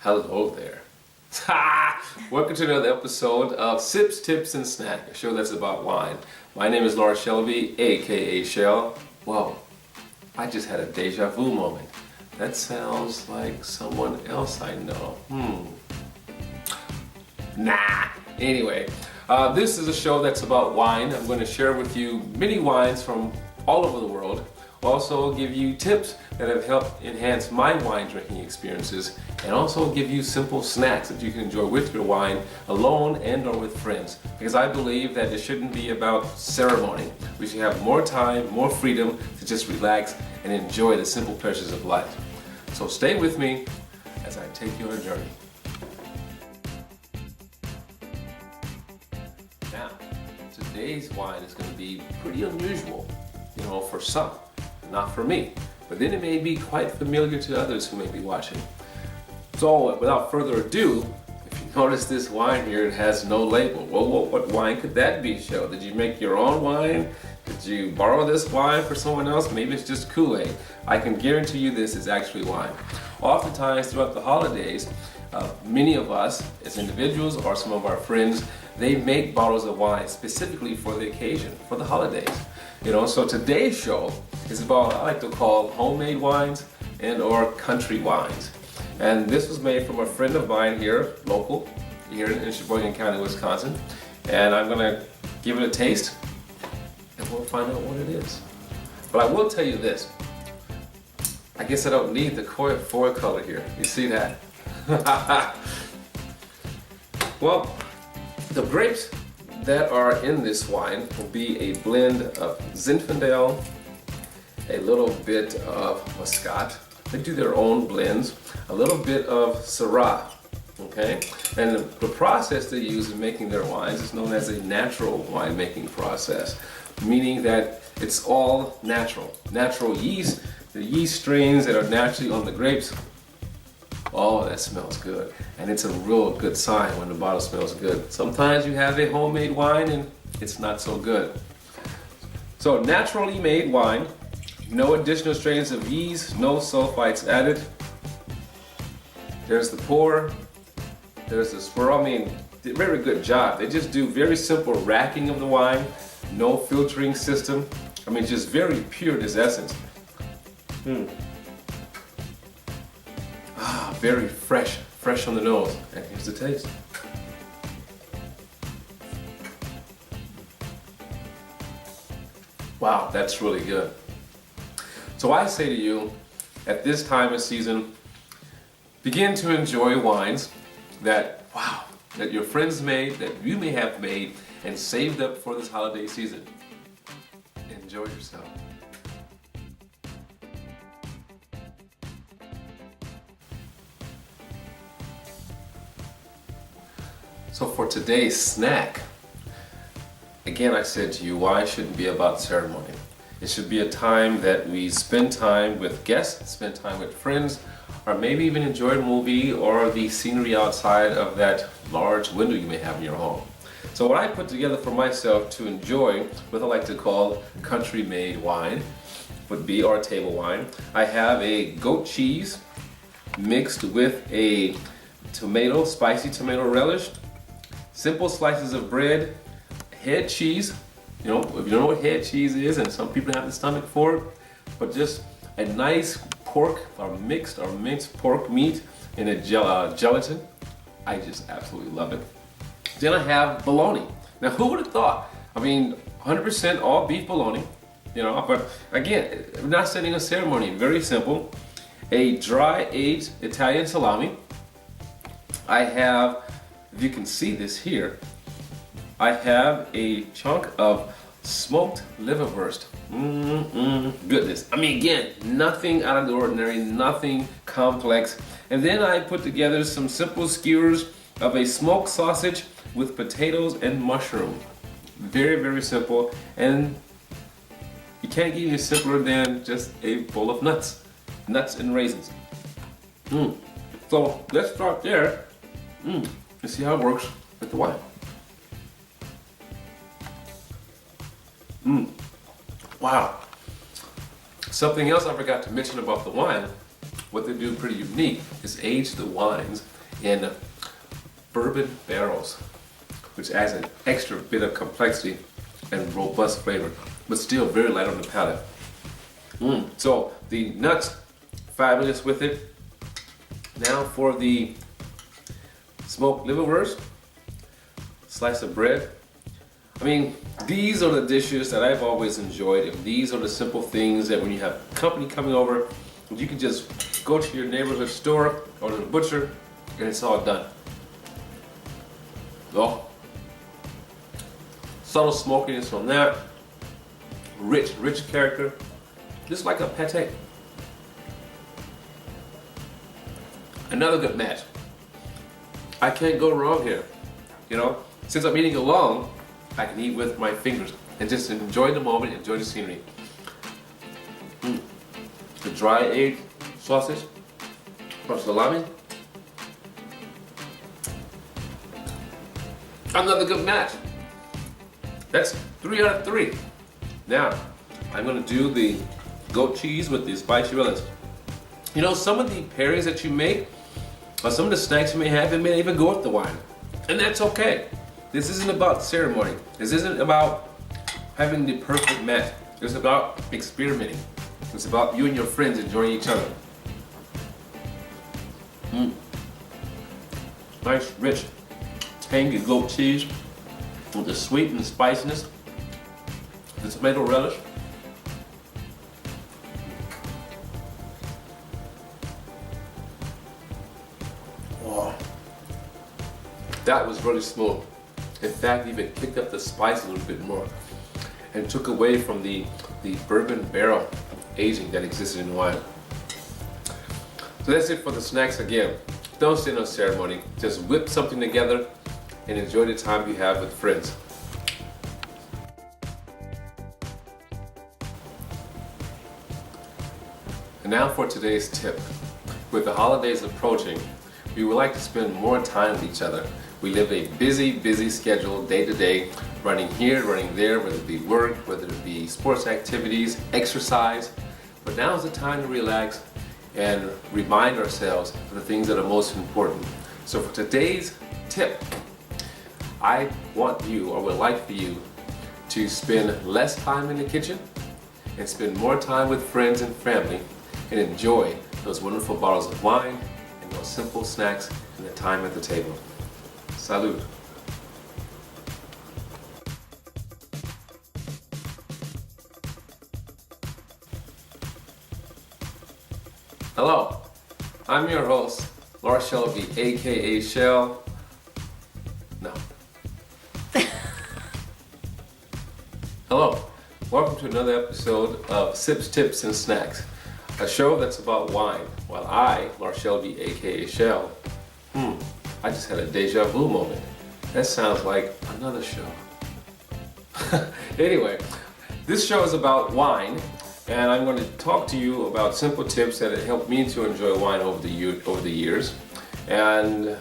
Hello there. Ha! Welcome to another episode of Sips, Tips, and Snack, a show that's about wine. My name is Laura Shelby, aka Shell. Whoa, I just had a deja vu moment. That sounds like someone else I know. Nah. Anyway, this is a show that's about wine. I'm going to share with you many wines from all over the world. Also give you tips that have helped enhance my wine drinking experiences, and also give you simple snacks that you can enjoy with your wine, alone and or with friends. Because I believe that it shouldn't be about ceremony. We should have more time, more freedom to just relax and enjoy the simple pleasures of life. So stay with me as I take you on a journey. Now, today's wine is going to be pretty unusual, for some. Not for me, but then it may be quite familiar to others who may be watching. So without further ado, if you notice this wine here, it has no label. Well, what wine could that be, Shell? Did you make your own wine? Did you borrow this wine for someone else? Maybe it's just Kool-Aid. I can guarantee you this is actually wine. Oftentimes throughout the holidays, many of us as individuals or some of our friends, they make bottles of wine specifically for the occasion, for the holidays. So today's show is about what I like to call homemade wines and or country wines. And this was made from a friend of mine here, local, here in Sheboygan County, Wisconsin. And I'm gonna give it a taste and we'll find out what it is. But I will tell you this, I guess I don't need the foil color here. You see that? Well, the grapes that are in this wine will be a blend of Zinfandel, a little bit of Muscat. They do their own blends, a little bit of Syrah, okay? And the process they use in making their wines is known as a natural winemaking process, meaning that it's all natural. Natural yeast, the yeast strains that are naturally on the grapes. Oh, that smells good. And it's a real good sign when the bottle smells good. Sometimes you have a homemade wine and it's not so good. So naturally made wine, no additional strains of yeast, no sulfites added. There's the pour, there's the swirl. Very good job. They just do very simple racking of the wine, no filtering system. Just very pure, this essence. Very fresh on the nose. And here's the taste. Wow, that's really good. So I say to you, at this time of season, begin to enjoy wines that your friends made, that you may have made and saved up for this holiday season. Enjoy yourself. So for today's snack, again I said to you, wine shouldn't be about ceremony. It should be a time that we spend time with guests, spend time with friends, or maybe even enjoy a movie or the scenery outside of that large window you may have in your home. So what I put together for myself to enjoy what I like to call country-made wine would be our table wine. I have a goat cheese mixed with a spicy tomato relish, simple slices of bread, head cheese. If you don't know what head cheese is, and some people have the stomach for it, but just a nice pork or minced pork meat in a gelatin. I just absolutely love it. Then I have bologna. Now who would have thought? 100% all beef bologna, but again, we're not setting a ceremony, very simple. A dry aged Italian salami. I have, if you can see this here, I have a chunk of smoked liverwurst. Goodness. Again, nothing out of the ordinary, nothing complex. And then I put together some simple skewers of a smoked sausage with potatoes and mushroom. Very, very simple. And you can't get any simpler than just a bowl of nuts and raisins. So let's start there. And see how it works with the wine. Wow. Something else I forgot to mention about the wine, what they do pretty unique is age the wines in bourbon barrels, which adds an extra bit of complexity and robust flavor, but still very light on the palate. So the nuts, fabulous with it. Now for the smoked liverwurst, slice of bread. I mean, these are the dishes that I've always enjoyed, and these are the simple things that when you have company coming over, you can just go to your neighborhood store or to the butcher, and it's all done. Oh, subtle smokiness from that, rich character, just like a pate. Another good match. I can't go wrong here. You know, since I'm eating alone, I can eat with my fingers and just enjoy the moment, enjoy the scenery. The dry aged sausage from salami. Another good match. That's 3 out of 3. Now, I'm gonna do the goat cheese with the spicy relish. You know, some of the pairings that you make, or some of the snacks you may have, it may even go with the wine. And that's okay. This isn't about ceremony. This isn't about having the perfect match. It's about experimenting. It's about you and your friends enjoying each other. Nice, rich, tangy goat cheese with the sweet and spiciness, the tomato relish. Oh, that was really smooth. In fact, even kicked up the spice a little bit more and took away from the bourbon barrel aging that existed in wine. So that's it for the snacks. Again, don't say no ceremony. Just whip something together and enjoy the time you have with friends. And now for today's tip. With the holidays approaching, we would like to spend more time with each other. We live a busy schedule day to day, running here, running there, whether it be work, whether it be sports activities, exercise. But now is the time to relax and remind ourselves of the things that are most important. So for today's tip, I want you, or would like for you, to spend less time in the kitchen and spend more time with friends and family and enjoy those wonderful bottles of wine and those simple snacks and the time at the table. Salud. Hello, I'm your host, Laura Shelby, aka Shell. No. Hello, welcome to another episode of Sips, Tips, and Snacks, a show that's about wine, while I, Laura Shelby, aka Shell, I just had a deja vu moment. That sounds like another show. Anyway, this show is about wine, and I'm going to talk to you about simple tips that have helped me to enjoy wine over the years. And